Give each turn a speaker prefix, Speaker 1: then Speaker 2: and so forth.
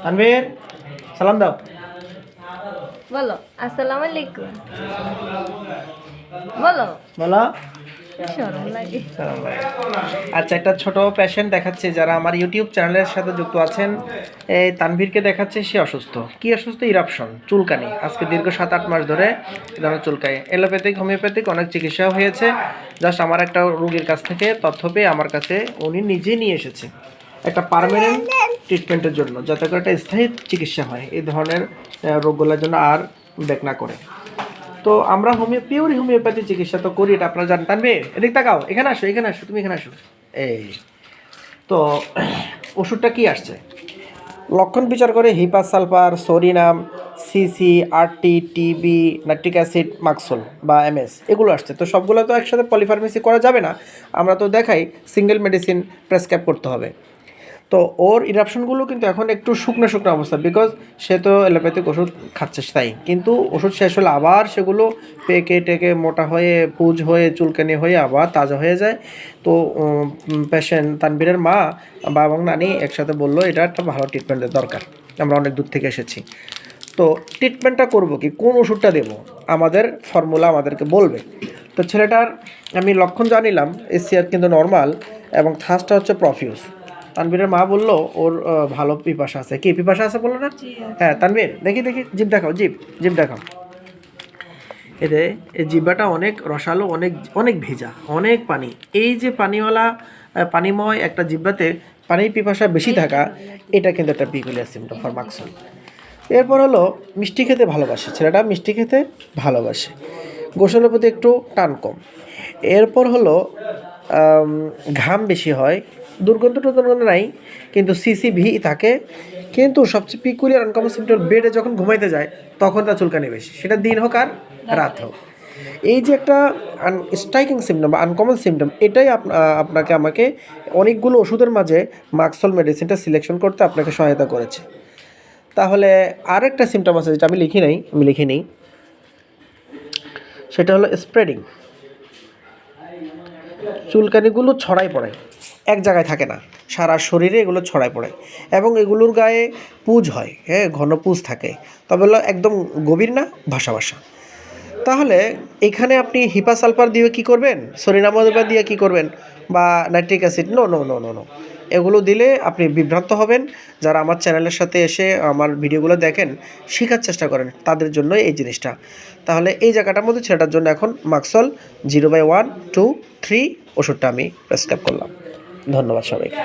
Speaker 1: তানভীর সালাম দাও।
Speaker 2: বলো আসসালামু আলাইকুম। বলো
Speaker 1: বলো।
Speaker 2: শরম লাগে।
Speaker 1: সালাম ভাই। আচ্ছা, একটা ছোট পেশেন্ট দেখাচ্ছে যারা আমার ইউটিউব চ্যানেলের সাথে যুক্ত আছেন। এই তানভীরকে দেখাচ্ছে, সে অসুস্থ। কি অসুস্থ? ইরাপশন, চুলকানি। আজকে দীর্ঘ 7-8 মাস ধরে এখানে চুলকায়। এলোপ্যাথিক, হোমিওপ্যাথিক অনেক চিকিৎসা হয়েছে। জাস্ট আমার একটা রোগীর কাছ থেকে তথ্য পেয়ে আমার কাছে উনি নিজে নিয়ে এসেছে একটা পার্মানেন্ট ট্রিটমেন্টের জন্য, যাতে করে একটা স্থায়ী চিকিৎসা হয় এই ধরনের রোগগুলোর জন্য আর ব্যাক না করে। তো আমরা পিওর হোমিওপ্যাথি চিকিৎসা তো করি, এটা আপনারা জানেন। তানবে এদিক তাকাও, এখানে আসো, এখানে আসো, তুমি এখানে আসো। এই তো ওষুধটা কি আসছে? লক্ষণ বিচার করে hepar sulphur, psorinum, CC, RT, TB, nitric acid, মাক্সল বা এমএস এগুলো আসছে। তো সবগুলো তো একসাথে পলিফার্মেসি করা যাবে না, আমরা তো দেখাই সিঙ্গেল মেডিসিন প্রেসক্রাইব করতে হবে। তো ওর ইরাপশনগুলো কিন্তু এখন একটু শুকনো শুকনো অবস্থা, বিকজ সে তো এলোপ্যাথিক ওষুধ খাচ্ছে তাই। কিন্তু ওষুধ শেষ হলে আবার সেগুলো পেকে টেকে মোটা হয়ে পুজ হয়ে চুলকানি হয়ে আবার তাজা হয়ে যায়। তো পেশেন্ট তানভীরের মা বা এবং নানি একসাথে বললো এটা একটা ভালো ট্রিটমেন্টের দরকার, আমরা অনেক দূর থেকে এসেছি। তো ট্রিটমেন্টটা করব কি, কোন ওষুধটা দেবো, আমাদের ফর্মুলা আমাদেরকে বলবে। তো ছেলেটার আমি লক্ষণ জানিলাম, এসিআর কিন্তু নর্মাল এবং থার্স্টটা হচ্ছে প্রফিউজ। তানভীরের মা বললো ওর ভালো পিপাসা আছে। কি পিপাসা আছে বললো না? হ্যাঁ তানভীর, দেখি দেখি জিভ দেখাও, জিভ দেখাও। এতে এই জিহ্বাটা অনেক রসালো, অনেক অনেক ভেজা, অনেক পানি। এই যে পানিওয়ালা পানিময় একটা জিহ্বাতে পানির পিপাসা বেশি থাকা, এটা কিন্তু একটা পিকুলিয়ার সিমটম ফর মাক্সল। এরপর হলো মিষ্টি খেতে ভালোবাসে, ছেলেটা মিষ্টি খেতে ভালোবাসে, গোসলের প্রতি একটু টান কম। এরপর হলো ঘাম বেশি হয়, দুর্গন্ধ টুর্গন্ধ নাই, কিন্তু সিসিভি থাকে। কিন্তু সবচেয়ে পিকুলিয়ার আনকমন সিমটম, বেডে যখন ঘুমাইতে যায় তখন তার চুলকানি বেশি, সেটা দিন হোক আর রাত হোক। এই যে একটা স্ট্রাইকিং সিমটম বা আনকমন সিমটম, এটাই আপনাকে আমাকে অনেকগুলো ওষুধের মাঝে মাক্সল মেডিসিনটা সিলেকশন করতে আপনাকে সহায়তা করেছে। তাহলে আরেকটা সিমটম আছে যেটা আমি লিখে নিই, সেটা হলো স্প্রেডিং। চুলকানিগুলো ছড়াই পড়ে, এক জায়গায় থাকে না, সারা শরীরে এগুলো ছড়াই পড়ে এবং এগুলোর গায়ে পুজ হয়, হ্যাঁ ঘন পুজ থাকে, তবে হলো একদম গভীর না, ভাসা ভাসা। তাহলে এখানে আপনি হিপা সালফার দিয়ে কী করবেন, সোরিনামোজেবা দিয়ে কী করবেন, বা nitric acid, no no no no no, এগুলো দিলে আপনি বিভ্রান্ত হবেন। যারা আমার চ্যানেলের সাথে এসে আমার ভিডিওগুলো দেখেন, শেখার চেষ্টা করেন, তাদের জন্য এই জিনিসটা। তাহলে এই জায়গাটার মধ্যে ছেলেটার জন্য এখন মাক্সল 0/1, 2, 3 ওষুধটা আমি প্রেসক্রাইব করলাম। ধন্যবাদ সবাইকে।